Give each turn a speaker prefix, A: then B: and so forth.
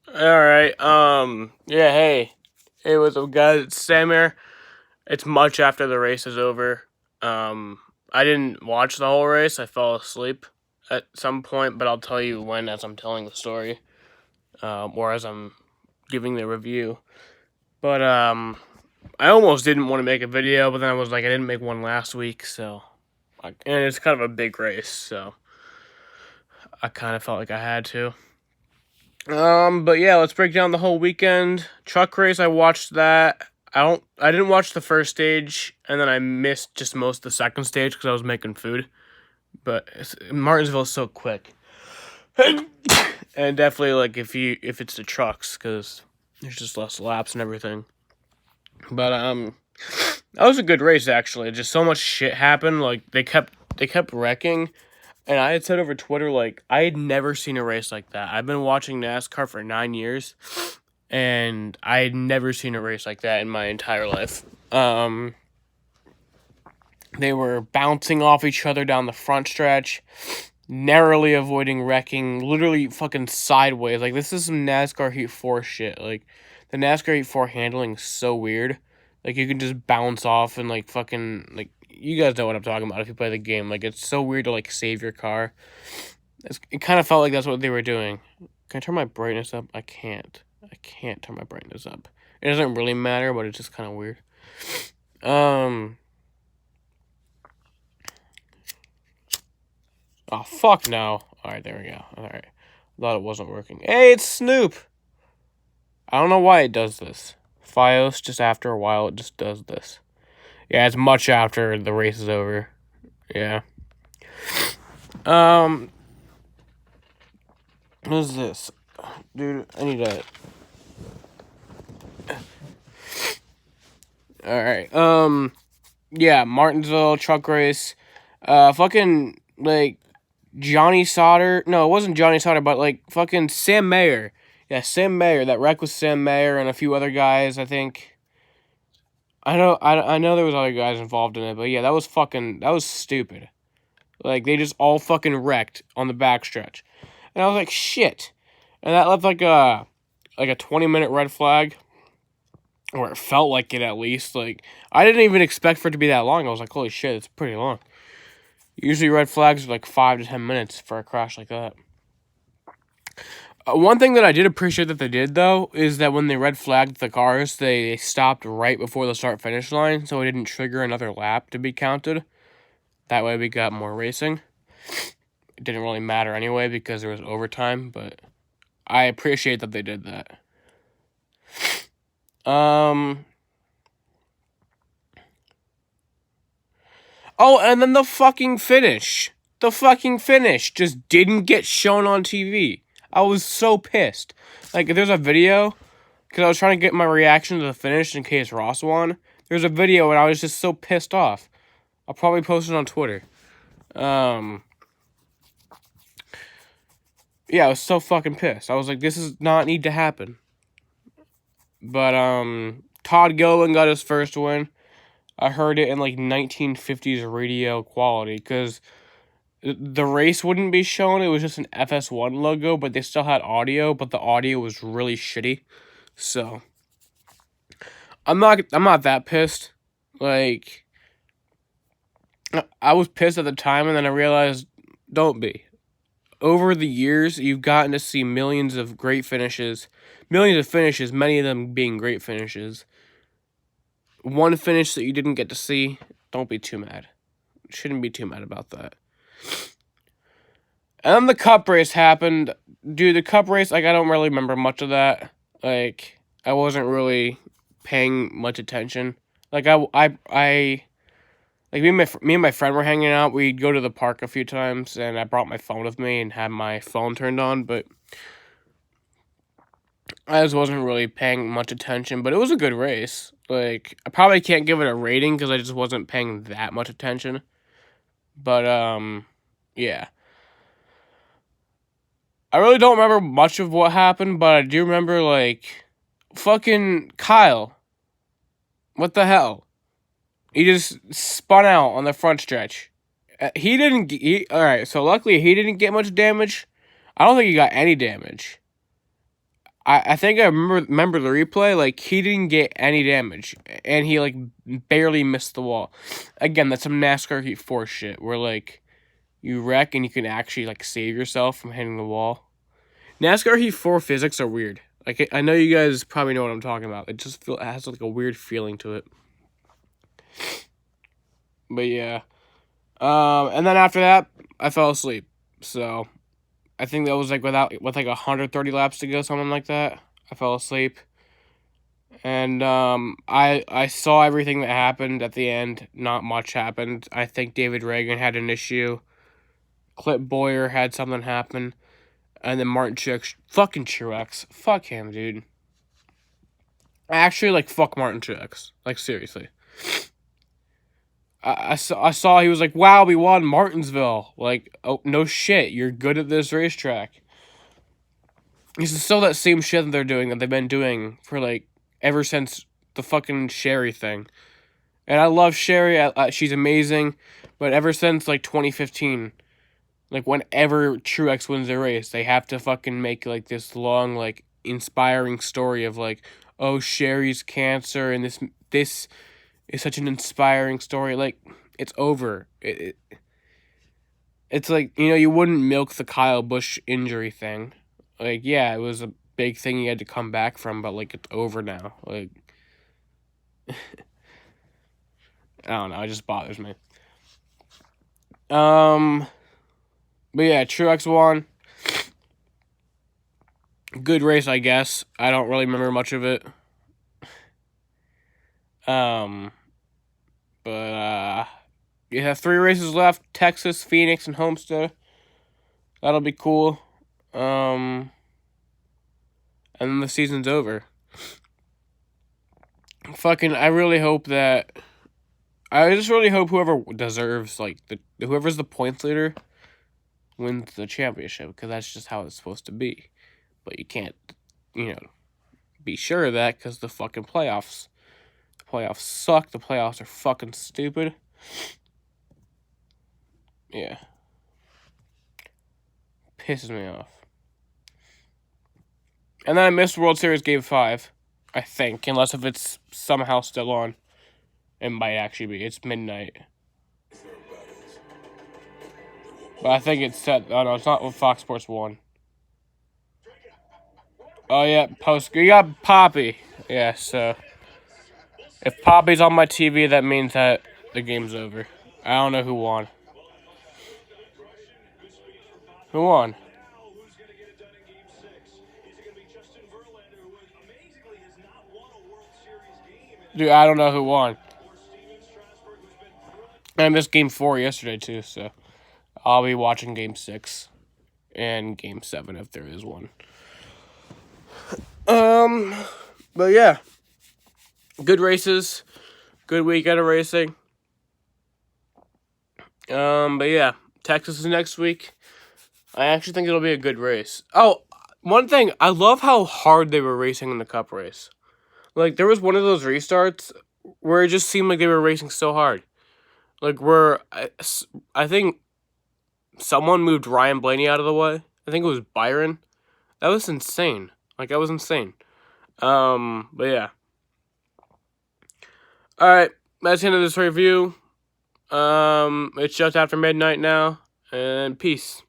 A: Alright, yeah, hey, what's up, guys? It's Sam here. It's much after the race is over. I didn't watch the whole race. I fell asleep at some point, but I'll tell you when as I'm telling the story, or as I'm giving the review. But, I almost didn't want to make a video, but then I was like, I didn't make one last week, so, and it's kind of a big race, so I kind of felt like I had to. But yeah, let's break down the whole weekend. Truck race, I watched that. I didn't watch the first stage, and then I missed just most of the second stage because I was making food. But Martinsville is so quick, and definitely like if it's the trucks, because there's just less laps and everything. But that was a good race actually. Just so much shit happened. Like they kept wrecking. And I had said over Twitter, like, I had never seen a race like that. I've been watching NASCAR for 9 years, and I had never seen a race like that in my entire life. They were bouncing off each other down the front stretch, narrowly avoiding wrecking, literally fucking sideways. Like, this is some NASCAR Heat 4 shit. Like, the NASCAR Heat 4 handling is so weird. Like, you can just bounce off and, like, fucking, like, you guys know what I'm talking about if you play the game. Like, it's so weird to, like, save your car. It kind of felt like that's what they were doing. Can I turn my brightness up? I can't. I can't turn my brightness up. It doesn't really matter, but it's just kind of weird. Oh, fuck no. Alright, there we go. Alright. Thought it wasn't working. Hey, it's Snoop! I don't know why it does this. Fios, just after a while, it just does this. Yeah, it's much after the race is over. Yeah. What is this? Dude, I need to... Alright, yeah, Martinsville, truck race. Fucking, like, Johnny Sauter... No, it wasn't Johnny Sauter, but, like, fucking Sam Mayer. Yeah, Sam Mayer. That wreck was Sam Mayer and a few other guys, I think. I know there was other guys involved in it, but yeah, that was stupid. Like, they just all fucking wrecked on the backstretch. And I was like, shit. And that left like a 20-minute red flag. Or it felt like it at least. Like, I didn't even expect for it to be that long. I was like, holy shit, it's pretty long. Usually red flags are like 5 to 10 minutes for a crash like that. One thing that I did appreciate that they did, though, is that when they red flagged the cars, they stopped right before the start-finish line, so it didn't trigger another lap to be counted. That way we got more racing. It didn't really matter anyway because there was overtime, but I appreciate that they did that. Oh, and then the fucking finish. The fucking finish just didn't get shown on TV. I was so pissed. Like, there's a video, because I was trying to get my reaction to the finish in case Ross won. There's a video, and I was just so pissed off. I'll probably post it on Twitter. Yeah, I was so fucking pissed. I was like, this does not need to happen. But, Todd Gilliland got his first win. I heard it in, like, 1950s radio quality, because the race wouldn't be shown. It was just an FS1 logo, but they still had audio, but the audio was really shitty. So, I'm not that pissed. Like, I was pissed at the time, and then I realized, don't be. Over the years, you've gotten to see millions of great finishes. Millions of finishes, many of them being great finishes. One finish that you didn't get to see, don't be too mad. Shouldn't be too mad about that. And then the cup race happened. Dude, the cup race, like, I don't really remember much of that. Like, I wasn't really paying much attention. Like, like, me and my friend were hanging out. We'd go to the park a few times, and I brought my phone with me and had my phone turned on, but I just wasn't really paying much attention, but it was a good race. Like, I probably can't give it a rating because I just wasn't paying that much attention. But, yeah. I really don't remember much of what happened, but I do remember, like, fucking Kyle. What the hell? He just spun out on the front stretch. Alright, so luckily he didn't get much damage. I don't think he got any damage. I think I remember the replay. Like, he didn't get any damage, and he like barely missed the wall. Again, that's some NASCAR Heat 4 shit, where like you wreck and you can actually like save yourself from hitting the wall. NASCAR Heat 4 physics are weird. Like, I know you guys probably know what I'm talking about. It just it has like a weird feeling to it. But yeah, and then after that, I fell asleep. So I think that was like with like 130 laps to go, something like that. I fell asleep, and I saw everything that happened at the end. Not much happened. I think David Reagan had an issue. Clip Boyer had something happen, and then Martin Truex, fuck him, dude. Actually, like, fuck Martin Truex, like, seriously. I saw he was like, wow, we won Martinsville. Like, oh, no shit, you're good at this racetrack. This is still that same shit that they're doing, that they've been doing for, like, ever since the fucking Sherry thing. And I love Sherry, she's amazing, but ever since, like, 2015, like, whenever Truex wins a race, they have to fucking make, like, this long, like, inspiring story of, like, oh, Sherry's cancer, and this is such an inspiring story. Like, it's over. It's like, you know, you wouldn't milk the Kyle Busch injury thing. Like, yeah, it was a big thing he had to come back from, but, like, it's over now. Like, I don't know, it just bothers me. But yeah, Truex won. Good race, I guess. I don't really remember much of it. But you have 3 races left: Texas, Phoenix, and Homestead. That'll be cool. And then the season's over. Fucking, I just really hope whoever deserves, like, whoever's the points leader wins the championship, because that's just how it's supposed to be. But you can't, you know, be sure of that, because the fucking playoffs suck. The playoffs are fucking stupid. Yeah. Pisses me off. And then I missed World Series Game 5, I think, unless if it's somehow still on. It might actually be. It's midnight. But I think it's set. Oh, no, it's not with Fox Sports 1. Oh, yeah, you got Poppy. Yeah, so if Poppy's on my TV, that means that the game's over. I don't know who won. Who won? Dude, I don't know who won. I missed Game 4 yesterday, too, so I'll be watching Game 6 and Game 7 if there is one. But yeah. Good races. Good weekend of racing. But yeah. Texas is next week. I actually think it'll be a good race. Oh, one thing. I love how hard they were racing in the Cup race. Like, there was one of those restarts where it just seemed like they were racing so hard. Like, where I think someone moved Ryan Blaney out of the way. I think it was Byron. That was insane. Like, that was insane. But yeah. Alright, that's the end of this review. It's just after midnight now, and peace.